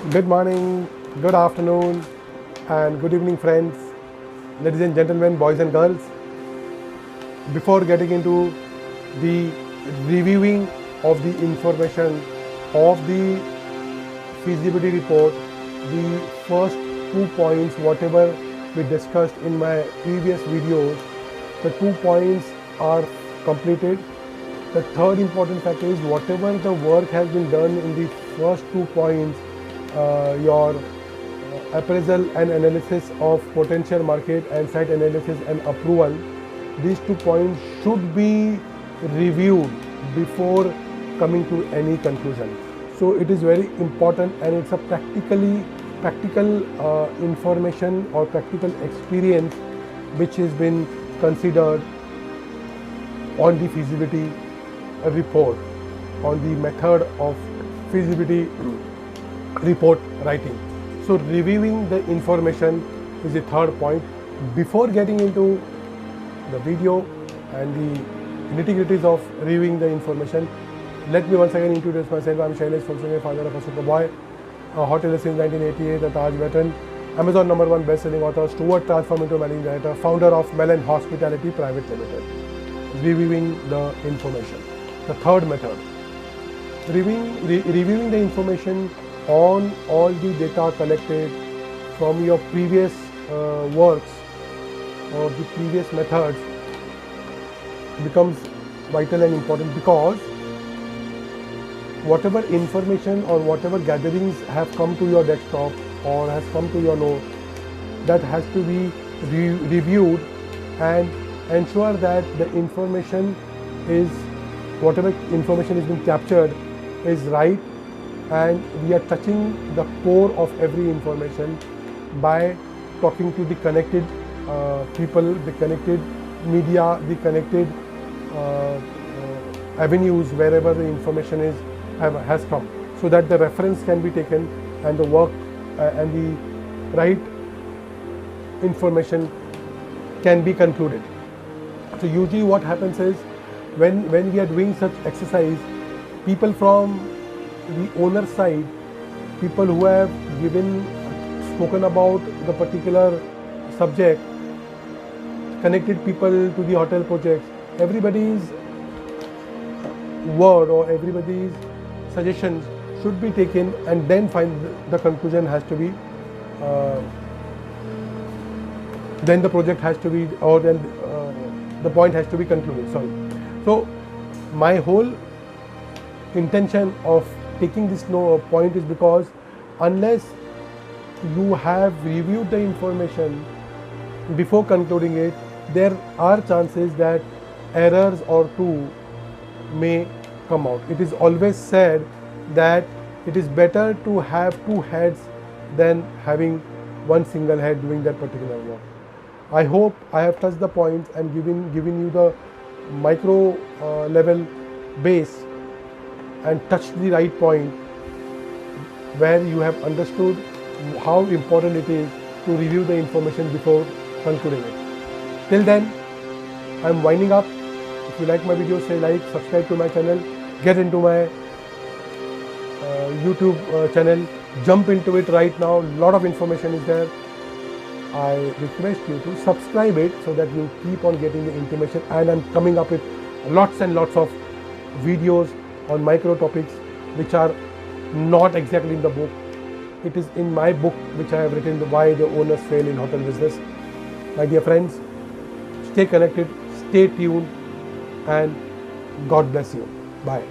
Good morning, good afternoon, and good evening, friends, ladies and gentlemen, boys and girls. Before getting into the reviewing of the information of the feasibility report, the first 2 points, whatever we discussed in my previous videos, the 2 points are completed. The third important factor is whatever the work has been done in the first 2 points, your appraisal and analysis of potential market and site analysis and approval, these 2 points should be reviewed before coming to any conclusion. So it is very important, and it's a practical information or practical experience which has been considered on the feasibility report, on the method of feasibility report writing. So reviewing the information is the third point. Before getting into the video and the nitty-gritties of reviewing the information, let me once again introduce myself. I'm Shailesh Fulsunghe, father of a superboy, a hotelier since 1988, a Taj veteran, Amazon #1 best-selling author, Stuart transformed into managing director, founder of Mellon Hospitality Private Limited. Reviewing the information. The third method, reviewing the information on all the data collected from your previous works or the previous methods becomes vital and important, because whatever information or whatever gatherings have come to your desktop or has come to your note, that has to be reviewed and ensure that the information is, whatever information is being captured is right, and we are touching the core of every information by talking to the connected people, the connected media, the connected avenues wherever the information has come, so that the reference can be taken and the work and the right information can be concluded. So usually what happens is, when we are doing such exercise, people from the owner side, people who have spoken about the particular subject, connected people to the hotel projects, everybody's word or everybody's suggestions should be taken, and then the conclusion has to be, then the project has to be, or then the point has to be concluded. Sorry. So my whole intention of taking this point is because unless you have reviewed the information before concluding it, there are chances that errors or two may come out. It is always said that it is better to have two heads than having one single head doing that particular work. I hope I have touched the points and given you the micro level base and touched the right point where you have understood how important it is to review the information before concluding it. Till then, I'm winding up. If you like my videos, say like, subscribe to my channel, get into my YouTube channel, jump into it right now. Lot of information is there. I request you to subscribe it so that you keep on getting the information, and I'm coming up with lots and lots of videos on micro topics which are not exactly in the book. It is in my book which I have written, Why the Owners Fail in Hotel Business. My dear friends, stay connected, stay tuned, and God bless you. Bye.